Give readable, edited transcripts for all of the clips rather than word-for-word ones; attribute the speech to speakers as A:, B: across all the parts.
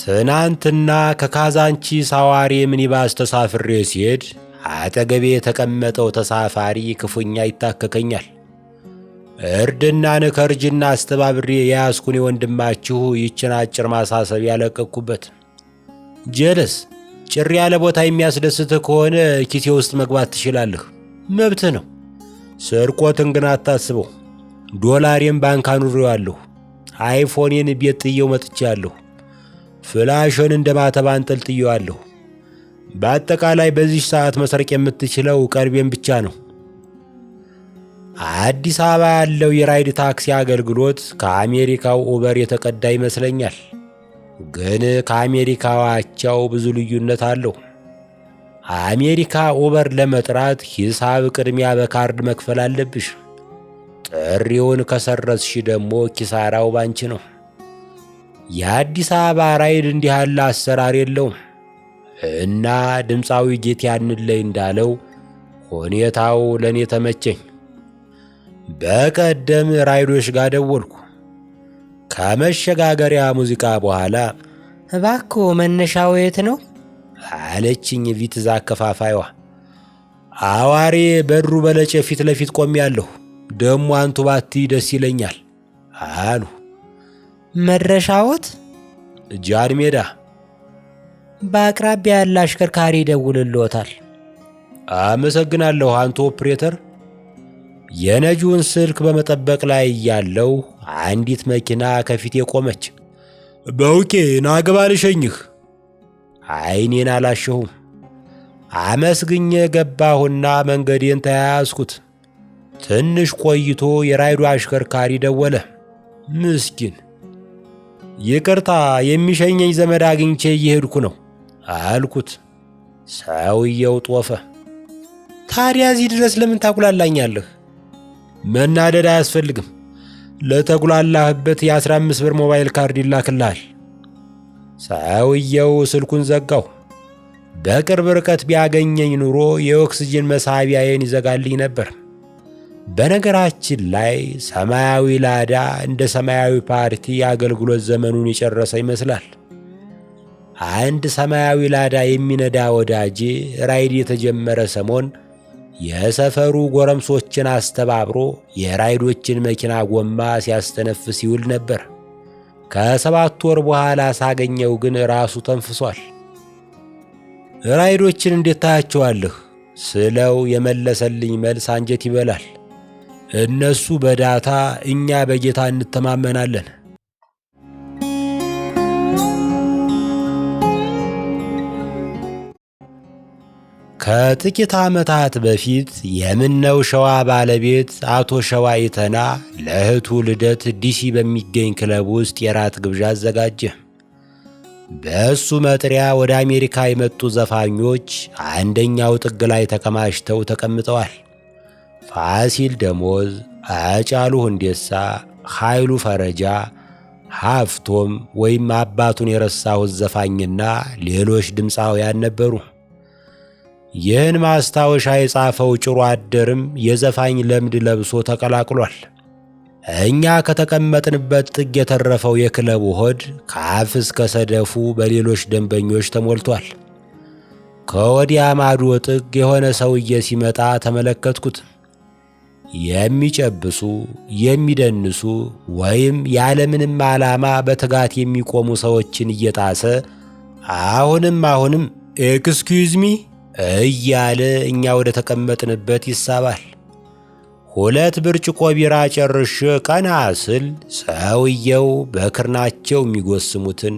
A: ትናንትና ከካዛንቺስ አዋሬ ሚኒባስ ተሳፍሬ ሲሄድ አጠገቤ የተቀመጠው ተሳፋሪ ክፉኛ ይታከከኛል። እርድናን ከእርጅና አስተባብሬ የያዝኩን ወንድማችሁ ይችን አጭር ማሳሰቢያ ያለቀኩበት። ጀለስ ጭር ያለ ቦታ የሚያስደስትህ ከሆነ ኪሴ ውስጥ መግባት ትችላለህ፣ መብትህ ነው። ስርቆትን ግን አታስበው። ዶላሬን ባንክ አኑሬዋለሁ። አይፎኔን ቤት ጥዬው መጥቻለሁ። ፍላሽን እንደ ማተብ አንጠልጥዬዋለሁ። በአጠቃላይ በዚህ ሰዓት መስረቅ የምትችለው ቀልቤን ብቻ ነው። አዲስ አበባ ያለው የራይድ ታክሲ አገልግሎት ከአሜሪካው ኡበር የተቀዳ ይመስለኛል። ግን ከአሜሪካው አቻው ብዙ ልዩነት አለው። አሜሪካ ኡበር ለመጥራት ሂሳብ ቅድሚያ በካርድ መክፈል አለብሽ። ጥሪውን ከሰረዝሽ ደግሞ ኪሳራው ባንቺ ነው። የአዲስ አበባ ራይድ እንዲህ ያለ አሰራር የለውም እና ድምፃዊ ጌት ያንለይ እንዳለው ሁኔታው ለኔ ተመቸኝ። በቀደም ራይዶች ጋር ደወልኩ። ከመሸጋገሪያ ሙዚቃ በኋላ እባክዎ መነሻው የት ነው አለችኝ ቪትዛ አከፋፋይዋ። አዋሬ በድሩ በለጨ ፊት ለፊት ቆሜያለሁ። ደሞ አንቱ ባቲ ደስ ይለኛል አሉ።
B: መድረሻዎት?
A: ጃን ሜዳ።
B: በአቅራቢያ ያለ አሽከርካሪ ይደውልልዎታል።
A: አመሰግናለሁ አንቱ ኦፕሬተር። የነጂውን ስልክ በመጠበቅ ላይ ያለው አንዲት መኪና ከፊቴ ቆመች። በውቄ ናግባ ልሸኝህ። አይኔን አላሸሁም። አመስግኜ ገባሁና መንገዴን ተያያዝኩት። ትንሽ ቆይቶ የራይዱ አሽከርካሪ ደወለ። ምስኪን። ይቅርታ የሚሸኘኝ ዘመድ አግኝቼ እየሄድኩ ነው አልኩት። ሰውየው ጦፈ። ታዲያ እዚህ ድረስ ለምን ታጉላላኛለህ? መናደድ አያስፈልግም። ለተጉላላህበት የ15 ብር ሞባይል ካርድ ይላክልሃል። ሰውየው ስልኩን ዘጋው። በቅርብ ርቀት ቢያገኘኝ ኑሮ የኦክስጅን መሳቢያዬን ይዘጋልኝ ነበር። በነገራችን ላይ ሰማያዊ ላዳ እንደ ሰማያዊ ፓርቲ የአገልግሎት ዘመኑን የጨረሰ ይመስላል። አንድ ሰማያዊ ላዳ የሚነዳ ወዳጄ ራይድ የተጀመረ ሰሞን የሰፈሩ ጎረምሶችን አስተባብሮ የራይዶችን መኪና ጎማ ሲያስተነፍስ ይውል ነበር። ከ7 ወር በኋላ ሳገኘው ግን ራሱ ተንፍሷል። ራይዶችን እንዴት ታያቸዋለህ ስለው የመለሰልኝ መልስ አንጀት ይበላል። እነሱ በዳታ እኛ በጌታ እንተማመናለን። ከጥቂት ዓመታት በፊት የምነው ሸዋ ባለቤት አቶ ሸዋ ይተና ለእህቱ ልደት ዲሲ በሚገኝ ክለብ ውስጥ የራት ግብዣ አዘጋጀ። በእሱ መጥሪያ ወደ አሜሪካ የመጡ ዘፋኞች አንደኛው ጥግ ላይ ተከማችተው ተቀምጠዋል። ፋሲል ደሞዝ፣ አጫሉ ሁንዴሳ፣ ኃይሉ ፈረጃ፣ ሀፍቶም ወይም አባቱን የረሳሁት ዘፋኝና ሌሎች ድምፃውያን ነበሩ። ይህን ማስታወሻ የጻፈው ጭሮ አደርም የዘፋኝ ለምድ ለብሶ ተቀላቅሏል። እኛ ከተቀመጥንበት ጥግ የተረፈው የክለቡ ሆድ ከአፍ እስከ ሰደፉ በሌሎች ደንበኞች ተሞልቷል። ከወዲያ ማዶ ጥግ የሆነ ሰውዬ ሲመጣ ተመለከትኩት። የሚጨብሱ፣ የሚደንሱ ወይም ያለምንም ዓላማ በትጋት የሚቆሙ ሰዎችን እየጣሰ አሁንም ኤክስኪዩዝ ሚ እያለ እኛ ወደ ተቀመጥንበት ይሳባል። 2 ብርጭቆ ቢራ ጨርሼ ቀና ስል ሰውየው በክርናቸው የሚጎስሙትን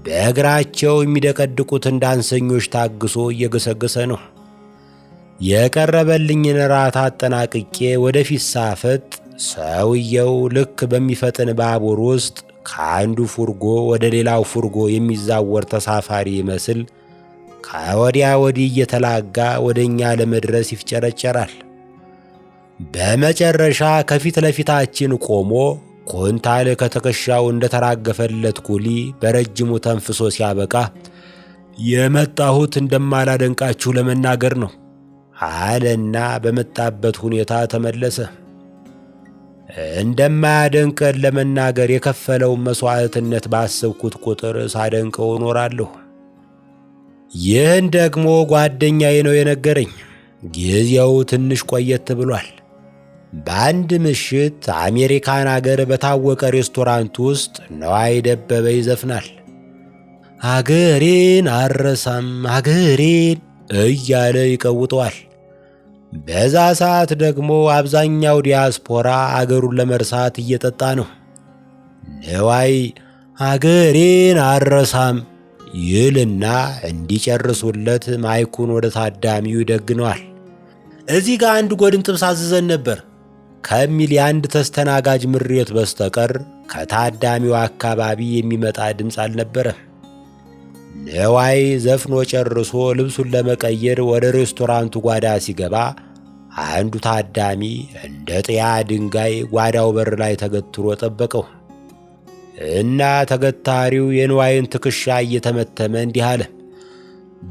A: በእግራቸው የሚደቀድቁትን ዳንሰኞች ታግሶ እየገሰገሰ ነው። የቀረበልኝን ራት አጠናቅቄ ወደፊት ሳፈጥ ሰውየው ልክ በሚፈጥን ባቡር ውስጥ ከአንዱ ፉርጎ ወደ ሌላው ፉርጎ የሚዛወር ተሳፋሪ ይመስል ከወዲያ ወዲህ እየተላጋ ወደኛ ለመድረስ ይፍጨረጨራል። በመጨረሻ ከፊት ለፊታችን ቆሞ ኮንታል ከተከሻው እንደተራገፈለት ኩሊ በረጅሙ ተንፍሶ ሲያበቃ የመጣሁት እንደማላደንቃችሁ ለመናገር ነው አለና በመጣበት ሁኔታ ተመለሰ። እንደማያደንቀን ለመናገር የከፈለውን መሥዋዕትነት ባሰብኩት ቁጥር ሳደንቀው እኖራለሁ። ይህን ደግሞ ጓደኛዬ ነው የነገረኝ። ጊዜው ትንሽ ቆየት ብሏል። በአንድ ምሽት አሜሪካን አገር በታወቀ ሬስቶራንት ውስጥ ነዋይ ደበበ ይዘፍናል። አገሬን አረሳም አገሬን እያለ ይቀውጠዋል። በዛ ሰዓት ደግሞ አብዛኛው ዲያስፖራ አገሩን ለመርሳት እየጠጣ ነው። ነዋይ አገሬን አረሳም ይልና እንዲጨርሱለት ማይኩን ወደ ታዳሚው ይደግነዋል። እዚህ ጋር አንድ ጎድን ጥብስ አዝዘን ነበር ከሚል የአንድ ተስተናጋጅ ምሬት በስተቀር ከታዳሚው አካባቢ የሚመጣ ድምፅ አልነበረም። ነዋይ ዘፍኖ ጨርሶ ልብሱን ለመቀየር ወደ ሬስቶራንቱ ጓዳ ሲገባ አንዱ ታዳሚ እንደ ጥያ ድንጋይ ጓዳው በር ላይ ተገትሮ ጠበቀው እና ተገታሪው የነዋይን ትከሻ እየተመተመ እንዲህ አለ።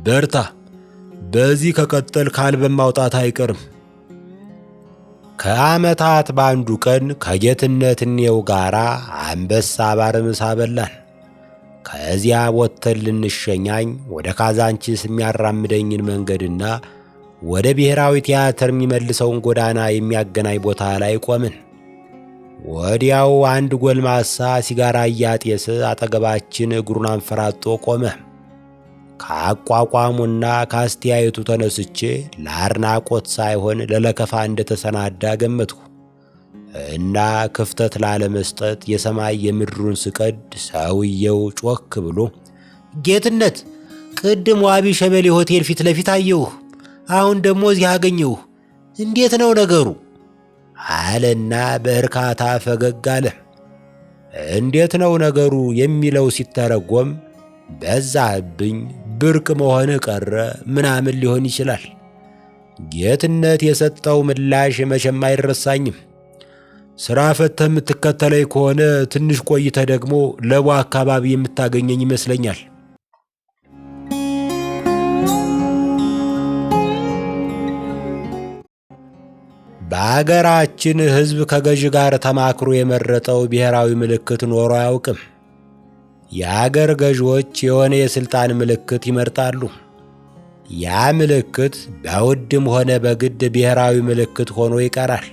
A: በርታ፣ በዚህ ከቀጠል ካልበም ማውጣት አይቀርም። ከዓመታት በአንዱ ቀን ከጌትነት እኔው ጋራ አንበሳ ባር ምሳ በላን። ከዚያ ወጥተን ልንሸኛኝ ወደ ካዛንቺስ የሚያራምደኝን መንገድና ወደ ብሔራዊ ቲያትር የሚመልሰውን ጎዳና የሚያገናኝ ቦታ ላይ ቆምን። ወዲያው አንድ ጎልማሳ ሲጋራ እያጤሰ አጠገባችን እግሩን አንፈራጦ ቆመ። ከአቋቋሙና ከአስተያየቱ ተነስቼ ለአድናቆት ሳይሆን ለለከፋ እንደተሰናዳ ገመትኩ እና ክፍተት ላለመስጠት የሰማይ የምድሩን ስቀድ ሰውየው ጮክ ብሎ ጌትነት፣ ቅድም ዋቢ ሸበሌ ሆቴል ፊት ለፊት አየሁህ፣ አሁን ደግሞ እዚህ አገኘሁህ፣ እንዴት ነው ነገሩ? አለና በእርካታ ፈገግ አለ። እንዴት ነው ነገሩ የሚለው ሲተረጎም በዛብኝ፣ ብርቅ መሆን ቀረ ምናምን ሊሆን ይችላል። ጌትነት የሰጠው ምላሽ መቼም አይረሳኝም። ሥራ ፈተህ የምትከተለኝ ከሆነ ትንሽ ቆይተህ ደግሞ ለቡ አካባቢ የምታገኘኝ ይመስለኛል። በአገራችን ሕዝብ ከገዥ ጋር ተማክሮ የመረጠው ብሔራዊ ምልክት ኖሮ አያውቅም። የአገር ገዢዎች የሆነ የሥልጣን ምልክት ይመርጣሉ። ያ ምልክት በውድም ሆነ በግድ ብሔራዊ ምልክት ሆኖ ይቀራል።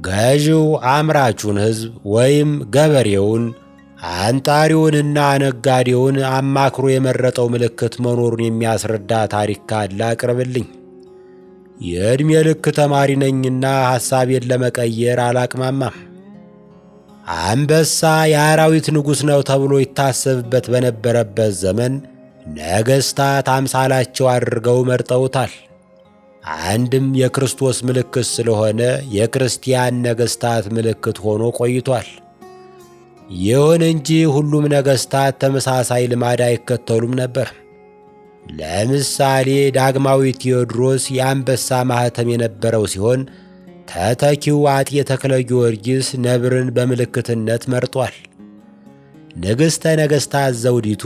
A: ገዢው አምራቹን ሕዝብ ወይም ገበሬውን፣ አንጣሪውንና ነጋዴውን አማክሮ የመረጠው ምልክት መኖሩን የሚያስረዳ ታሪክ ካለ አቅርብልኝ። የዕድሜ ልክ ተማሪ ነኝና ሐሳቤን ለመቀየር አላቅማማም። አንበሳ የአራዊት ንጉሥ ነው ተብሎ ይታሰብበት በነበረበት ዘመን ነገሥታት አምሳላቸው አድርገው መርጠውታል። አንድም የክርስቶስ ምልክት ስለሆነ የክርስቲያን ነገሥታት ምልክት ሆኖ ቆይቷል። ይሁን እንጂ ሁሉም ነገሥታት ተመሳሳይ ልማድ አይከተሉም ነበር። ለምሳሌ ዳግማዊ ቴዎድሮስ የአንበሳ ማኅተም የነበረው ሲሆን ተተኪው አጤ ተክለ ጊዮርጊስ ነብርን በምልክትነት መርጧል። ንግሥተ ነገሥታት ዘውዲቱ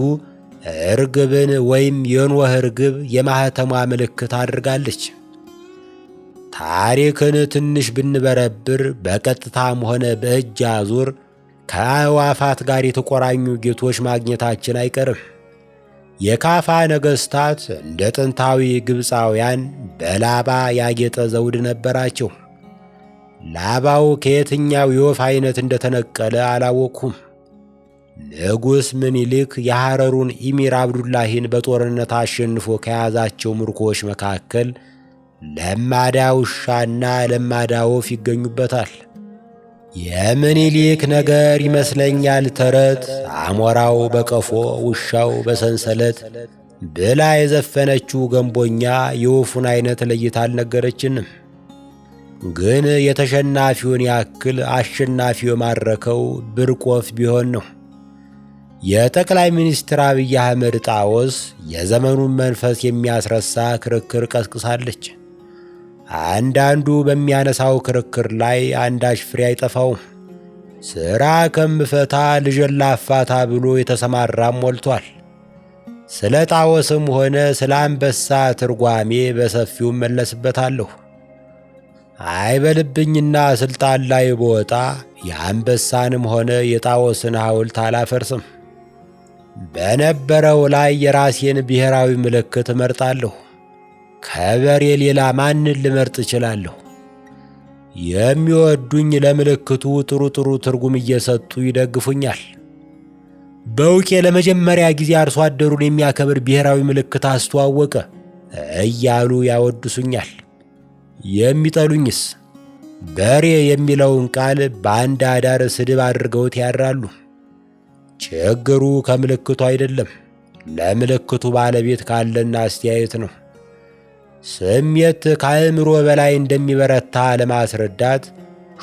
A: እርግብን ወይም የኖኅ እርግብ የማኅተሟ ምልክት አድርጋለች። ታሪክን ትንሽ ብንበረብር በቀጥታም ሆነ በእጅ አዙር ከአዕዋፋት ጋር የተቆራኙ ጌቶች ማግኘታችን አይቀርም። የካፋ ነገሥታት እንደ ጥንታዊ ግብፃውያን በላባ ያጌጠ ዘውድ ነበራቸው። ላባው ከየትኛው የወፍ አይነት እንደተነቀለ አላወቅሁም። ንጉሥ ምኒልክ የሐረሩን ኢሚር አብዱላሂን በጦርነት አሸንፎ ከያዛቸው ምርኮዎች መካከል ለማዳ ውሻና ለማዳ ወፍ ይገኙበታል። የምኒልክ ነገር ይመስለኛል ተረት አሞራው በቀፎ ውሻው በሰንሰለት ብላ የዘፈነችው ገንቦኛ የወፉን አይነት ለይታ አልነገረችንም። ግን የተሸናፊውን ያክል አሸናፊው የማረከው ብርቅ ወፍ ቢሆን ነው። የጠቅላይ ሚኒስትር አብይ አህመድ ጣዖስ የዘመኑን መንፈስ የሚያስረሳ ክርክር ቀስቅሳለች። አንዳንዱ በሚያነሳው ክርክር ላይ አንዳች ፍሬ አይጠፋውም። ሥራ ከምፈታ ልጅን ላፋታ ብሎ የተሰማራም ሞልቷል። ስለ ጣዖስም ሆነ ስለ አንበሳ ትርጓሜ በሰፊው መለስበታለሁ። አይበልብኝና ስልጣን ላይ በወጣ የአንበሳንም ሆነ የጣዖስን ሐውልት አላፈርስም። በነበረው ላይ የራሴን ብሔራዊ ምልክት እመርጣለሁ። ከበሬ ሌላ ማንን ልመርጥ እችላለሁ? የሚወዱኝ ለምልክቱ ጥሩ ጥሩ ትርጉም እየሰጡ ይደግፉኛል። በውቄ ለመጀመሪያ ጊዜ አርሶ አደሩን የሚያከብር ብሔራዊ ምልክት አስተዋወቀ እያሉ ያወድሱኛል። የሚጠሉኝስ በሬ የሚለውን ቃል በአንድ አዳር ስድብ አድርገውት ያድራሉ። ችግሩ ከምልክቱ አይደለም፣ ለምልክቱ ባለቤት ካለን አስተያየት ነው። ስሜት ከአእምሮ በላይ እንደሚበረታ ለማስረዳት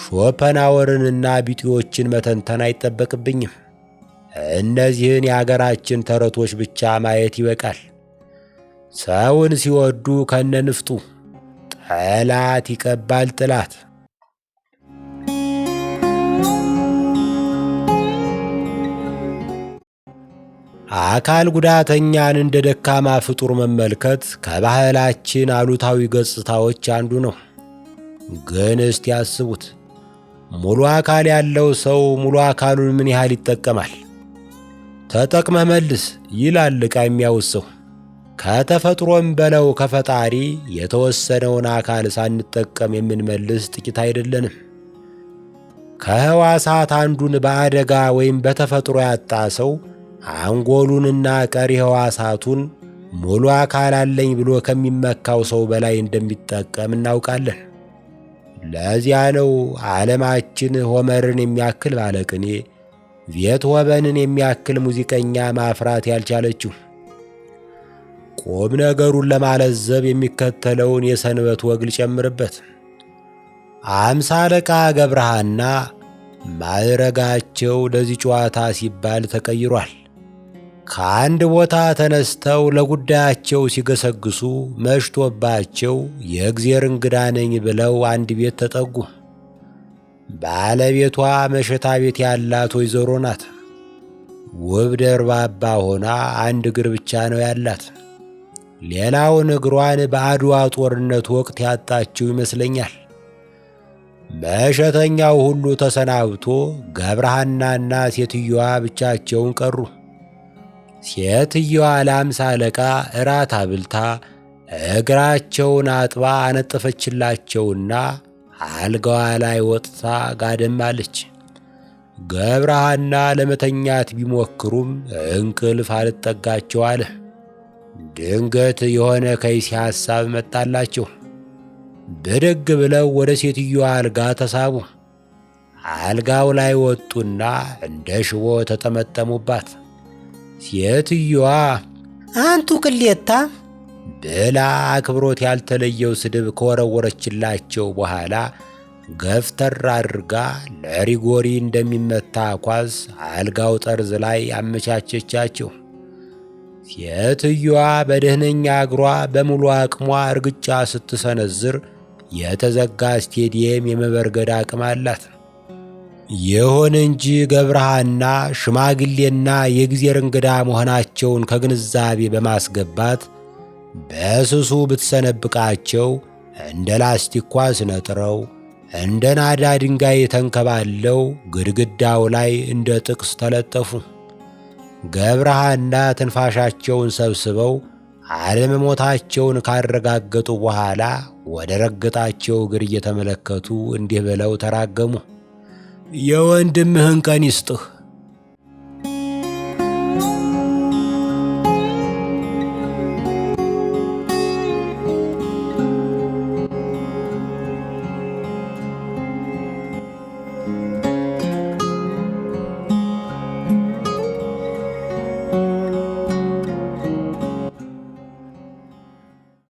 A: ሾፐንሃወርንና ቢጤዎችን መተንተን አይጠበቅብኝም። እነዚህን የአገራችን ተረቶች ብቻ ማየት ይበቃል። ሰውን ሲወዱ ከነንፍጡ ጠላት ይቀባል ጥላት። አካል ጉዳተኛን እንደ ደካማ ፍጡር መመልከት ከባህላችን አሉታዊ ገጽታዎች አንዱ ነው። ግን እስቲ ያስቡት፣ ሙሉ አካል ያለው ሰው ሙሉ አካሉን ምን ያህል ይጠቀማል? ተጠቅመ መልስ ይላል ዕቃ የሚያውሰው። ከተፈጥሮም በለው ከፈጣሪ የተወሰነውን አካል ሳንጠቀም የምንመልስ ጥቂት አይደለንም። ከሕዋሳት አንዱን በአደጋ ወይም በተፈጥሮ ያጣ ሰው አንጎሉንና ቀሪ ሕዋሳቱን ሙሉ አካል አለኝ ብሎ ከሚመካው ሰው በላይ እንደሚጠቀም እናውቃለን። ለዚያ ነው ዓለማችን ሆመርን የሚያክል ባለቅኔ፣ ቤትሆቨንን የሚያክል ሙዚቀኛ ማፍራት ያልቻለችው። ቁም ነገሩን ለማለዘብ የሚከተለውን የሰንበት ወግ ልጨምርበት። አምሳ አለቃ ገብረሃና ማዕረጋቸው ለዚህ ጨዋታ ሲባል ተቀይሯል። ከአንድ ቦታ ተነስተው ለጉዳያቸው ሲገሰግሱ መሽቶባቸው የእግዜር እንግዳ ነኝ ብለው አንድ ቤት ተጠጉ። ባለቤቷ መሸታ ቤት ያላት ወይዘሮ ናት። ውብ ደርባባ ሆና አንድ እግር ብቻ ነው ያላት። ሌላውን እግሯን በአድዋ ጦርነት ወቅት ያጣችው ይመስለኛል። መሸተኛው ሁሉ ተሰናብቶ ገብረሃናና ሴትዮዋ ብቻቸውን ቀሩ። ሴትዮዋ ለአምሳ አለቃ እራት አብልታ እግራቸውን አጥባ አነጠፈችላቸውና አልጋዋ ላይ ወጥታ ጋደም አለች። ገብረሃና ለመተኛት ቢሞክሩም እንቅልፍ አልጠጋቸው አለ። ድንገት የሆነ ከይሲ ሐሳብ መጣላቸው። ብድግ ብለው ወደ ሴትዮዋ አልጋ ተሳቡ። አልጋው ላይ ወጡና እንደ ሽቦ ተጠመጠሙባት። ሴትዮዋ
B: አንቱ ቅሌታ
A: ብላ አክብሮት ያልተለየው ስድብ ከወረወረችላቸው በኋላ ገፍተር አድርጋ ለሪጎሪ እንደሚመታ ኳስ አልጋው ጠርዝ ላይ አመቻቸቻቸው። ሴትዮዋ በደህነኛ እግሯ በሙሉ አቅሟ እርግጫ ስትሰነዝር የተዘጋ ስቴዲየም የመበርገድ አቅም አላት። ይሁን እንጂ ገብረሃና ሽማግሌና የእግዜር እንግዳ መሆናቸውን ከግንዛቤ በማስገባት በስሱ ብትሰነብቃቸው እንደ ላስቲክ ኳስ ነጥረው እንደ ናዳ ድንጋይ ተንከባለው ግድግዳው ላይ እንደ ጥቅስ ተለጠፉ። ገብረሃና ትንፋሻቸውን ሰብስበው አለመሞታቸውን ካረጋገጡ በኋላ ወደ ረገጣቸው እግር እየተመለከቱ እንዲህ ብለው ተራገሙ። የወንድምህን ቀን ይስጥህ